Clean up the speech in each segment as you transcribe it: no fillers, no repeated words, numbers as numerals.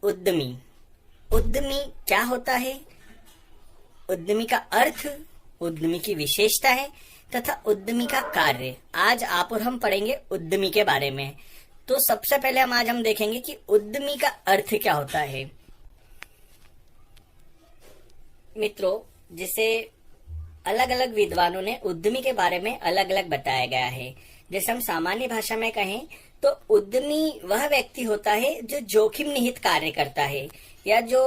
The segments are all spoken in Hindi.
उद्यमी। उद्यमी क्या होता है, उद्यमी का अर्थ, उद्यमी की विशेषता है तथा उद्यमी का कार्य। आज आप और हम पढ़ेंगे उद्यमी के बारे में। तो सबसे पहले हम देखेंगे कि उद्यमी का अर्थ क्या होता है। मित्रों, जिसे अलग अलग विद्वानों ने उद्यमी के बारे में अलग अलग बताया गया है। जैसे हम सामान्य भाषा में कहें तो उद्यमी वह व्यक्ति होता है जो जोखिम निहित कार्य करता है या जो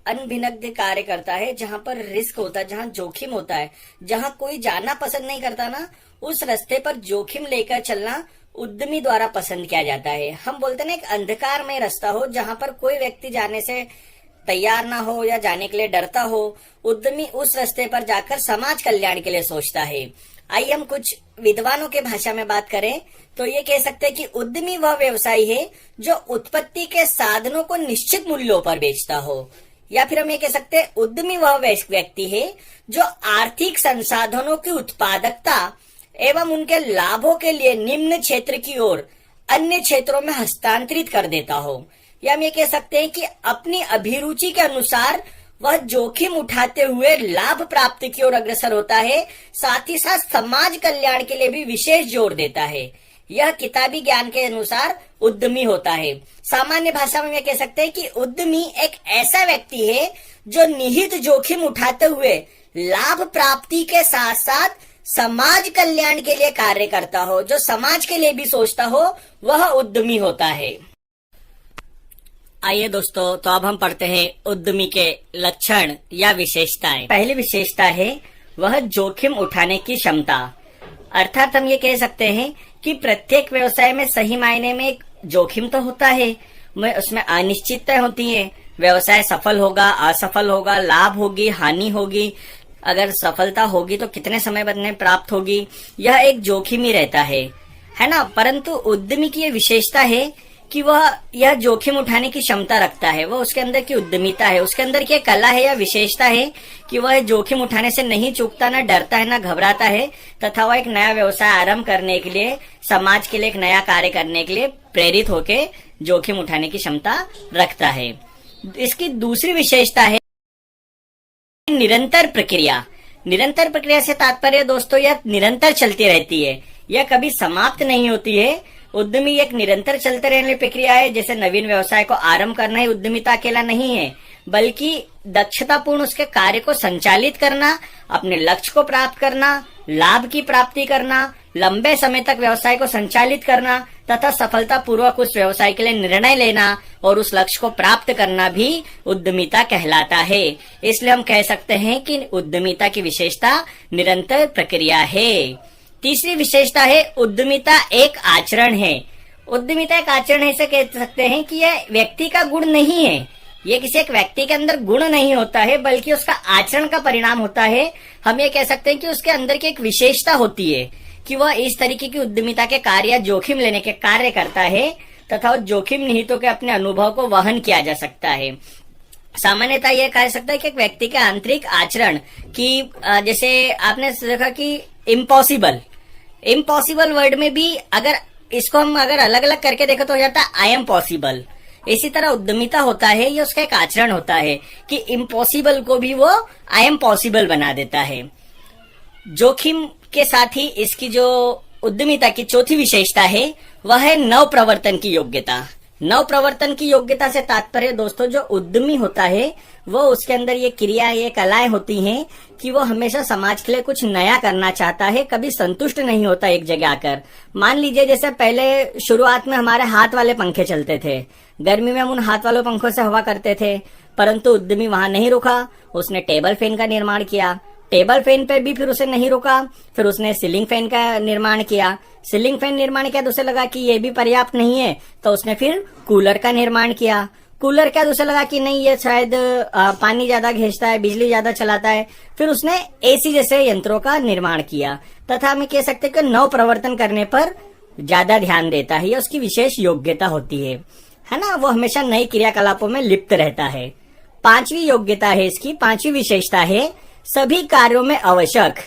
अनभिनग्ध कार्य करता है, जहां पर रिस्क होता है, जहां जोखिम होता है, जहां कोई जाना पसंद नहीं करता ना, उस रास्ते पर जोखिम लेकर चलना उद्यमी द्वारा पसंद किया जाता है। हम बोलते हैं ना, एक अंधकार में रास्ता हो जहां पर कोई व्यक्ति जाने से तैयार ना हो या जाने के लिए डरता हो, उद्यमी उस रास्ते पर जाकर समाज कल्याण के लिए सोचता है। आइए हम कुछ विद्वानों के भाषा में बात करें तो ये कह सकते हैं कि उद्यमी वह व्यवसायी है जो उत्पत्ति के साधनों को निश्चित मूल्यों पर बेचता हो, या फिर हम ये कह सकते हैं उद्यमी वह व्यक्ति है जो आर्थिक संसाधनों की उत्पादकता एवं उनके लाभों के लिए निम्न क्षेत्र की ओर अन्य क्षेत्रों में हस्तांतरित कर देता हो। या हम ये कह सकते हैं कि अपनी अभिरुचि के अनुसार वह जोखिम उठाते हुए लाभ प्राप्ति की ओर अग्रसर होता है, साथ ही साथ समाज कल्याण के लिए भी विशेष जोर देता है। यह किताबी ज्ञान के अनुसार उद्यमी होता है। सामान्य भाषा में कह सकते हैं कि उद्यमी एक ऐसा व्यक्ति है जो निहित जोखिम उठाते हुए लाभ प्राप्ति के साथ साथ समाज कल्याण के लिए कार्य करता हो, जो समाज के लिए भी सोचता हो, वह उद्यमी होता है। आइए दोस्तों, तो अब हम पढ़ते हैं उद्यमी के लक्षण या विशेषताएं। पहली विशेषता है वह जोखिम उठाने की क्षमता। अर्थात हम ये कह सकते हैं कि प्रत्येक व्यवसाय में सही मायने में एक जोखिम तो होता है, उसमें अनिश्चितता होती है। व्यवसाय सफल होगा, असफल होगा, लाभ होगी, हानि होगी, अगर सफलता होगी तो कितने समय बाद में प्राप्त होगी, यह एक जोखिम ही रहता है ना। परंतु उद्यमी की यह विशेषता है कि वह यह जोखिम उठाने की क्षमता रखता है, वह उसके अंदर की उद्यमिता है, उसके अंदर की कला है या विशेषता है कि वह जोखिम उठाने से नहीं चूकता, न डरता है, न घबराता है, तथा वह एक नया व्यवसाय आरंभ करने के लिए, समाज के लिए एक नया कार्य करने के लिए प्रेरित होकर जोखिम उठाने की क्षमता रखता है। इसकी दूसरी विशेषता है निरंतर प्रक्रिया। निरंतर प्रक्रिया से तात्पर्य दोस्तों यह निरंतर चलती रहती है, यह कभी समाप्त नहीं होती है। उद्यमी एक निरंतर चलते रहने वाली प्रक्रिया है। जैसे नवीन व्यवसाय को आरंभ करना ही उद्यमिता अकेला नहीं है, बल्कि दक्षतापूर्ण उसके कार्य को संचालित करना, अपने लक्ष्य को प्राप्त करना, लाभ की प्राप्ति करना, लंबे समय तक व्यवसाय को संचालित करना तथा सफलता पूर्वक उस व्यवसाय के लिए निर्णय लेना और उस लक्ष्य को प्राप्त करना भी उद्यमिता कहलाता है। इसलिए हम कह सकते हैं कि उद्यमिता की विशेषता निरंतर प्रक्रिया है। तीसरी विशेषता है उद्यमिता एक आचरण है। उद्यमिता एक आचरण है, इसे कह सकते हैं कि यह व्यक्ति का गुण नहीं है, ये किसी एक व्यक्ति के अंदर गुण नहीं होता है, बल्कि उसका आचरण का परिणाम होता है। हम ये कह सकते हैं कि उसके अंदर की एक विशेषता होती है कि वह इस तरीके की उद्यमिता के कार्य, जोखिम लेने के कार्य करता है तथा उस जोखिम निहितों के अपने अनुभव को वहन किया जा सकता है। सामान्यतः यह कह सकता है कि एक व्यक्ति के आंतरिक आचरण की, जैसे आपने देखा कि इम्पॉसिबल वर्ड में भी अगर इसको हम अलग अलग करके देखें तो हो जाता है आई एम पॉसिबल। इसी तरह उद्यमिता होता है, ये उसका एक आचरण होता है कि इम्पॉसिबल को भी वो आई एम पॉसिबल बना देता है। जोखिम के साथ ही इसकी जो उद्यमिता की चौथी विशेषता है वह है नव प्रवर्तन की योग्यता। नव प्रवर्तन की योग्यता से तात्पर्य दोस्तों, जो उद्यमी होता है वो उसके अंदर ये क्रिया, ये कलाएं होती हैं कि वो हमेशा समाज के लिए कुछ नया करना चाहता है, कभी संतुष्ट नहीं होता एक जगह आकर। मान लीजिए जैसे पहले शुरुआत में हमारे हाथ वाले पंखे चलते थे, गर्मी में हम उन हाथ वालों पंखों से हवा करते थे, परंतु उद्यमी वहां नहीं रुका, उसने टेबल फैन का निर्माण किया। टेबल फैन पे भी फिर उसे नहीं रुका, फिर उसने सीलिंग फैन का निर्माण किया। सीलिंग फैन निर्माण किया तो उसे लगा कि ये भी पर्याप्त नहीं है, तो उसने फिर कूलर का निर्माण किया। कूलर क्या, उसे लगा कि नहीं ये शायद पानी ज्यादा खींचता है, बिजली ज्यादा चलाता है, फिर उसने एसी जैसे यंत्रों का निर्माण किया। तथा हम कह सकते हैं कि नव प्रवर्तन करने पर ज्यादा ध्यान देता है, ये उसकी विशेष योग्यता होती है ना। वो हमेशा नई क्रियाकलापों में लिप्त रहता है। पांचवी योग्यता है इसकी, पांचवी विशेषता है सभी कार्यों में आवश्यक।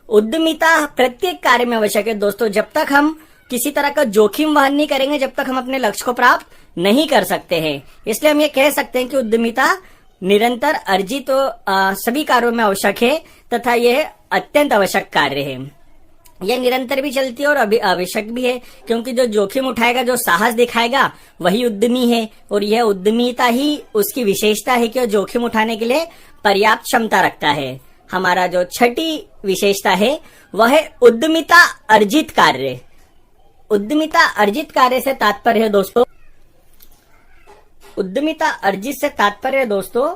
उद्यमिता प्रत्येक कार्य में आवश्यक है दोस्तों। जब तक हम किसी तरह का जोखिम वहन नहीं करेंगे जब तक हम अपने लक्ष्य को प्राप्त नहीं कर सकते हैं। इसलिए हम ये कह सकते हैं कि उद्यमिता निरंतर अर्जित सभी कार्यों में आवश्यक है तथा यह अत्यंत आवश्यक कार्य है। यह निरंतर भी चलती है और आवश्यक भी है, क्योंकि जो जोखिम उठाएगा, जो साहस दिखाएगा, वही उद्यमी है। और यह उद्यमिता ही उसकी विशेषता है कि वह जोखिम उठाने के लिए पर्याप्त क्षमता रखता है। हमारा जो छठी विशेषता है वह है उद्यमिता अर्जित कार्य। उद्यमिता अर्जित कार्य से तात्पर्य है दोस्तों, उद्यमिता अर्जित से तात्पर्य है दोस्तों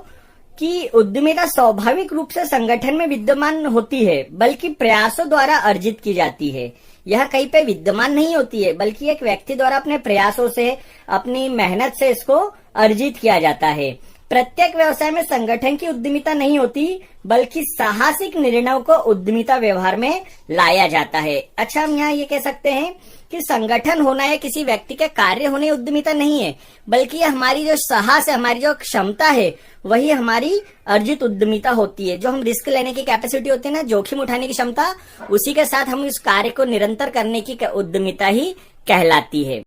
कि उद्यमिता स्वाभाविक रूप से संगठन में विद्यमान होती है, बल्कि प्रयासों द्वारा अर्जित की जाती है। यह कहीं पे विद्यमान नहीं होती है, बल्कि एक व्यक्ति द्वारा अपने प्रयासों से, अपनी मेहनत से इसको अर्जित किया जाता है। प्रत्येक व्यवसाय में संगठन की उद्यमिता नहीं होती, बल्कि साहसिक निर्णयों को उद्यमिता व्यवहार में लाया जाता है। अच्छा, हम यहाँ ये कह सकते हैं कि संगठन होना है, किसी व्यक्ति के कार्य होने उद्यमिता नहीं है, बल्कि ये हमारी जो साहस है, हमारी जो क्षमता है, वही हमारी अर्जित उद्यमिता होती है। जो हम रिस्क लेने की कैपेसिटी होती है ना, जोखिम उठाने की क्षमता, उसी के साथ हम इस कार्य को निरंतर करने की उद्यमिता ही कहलाती है।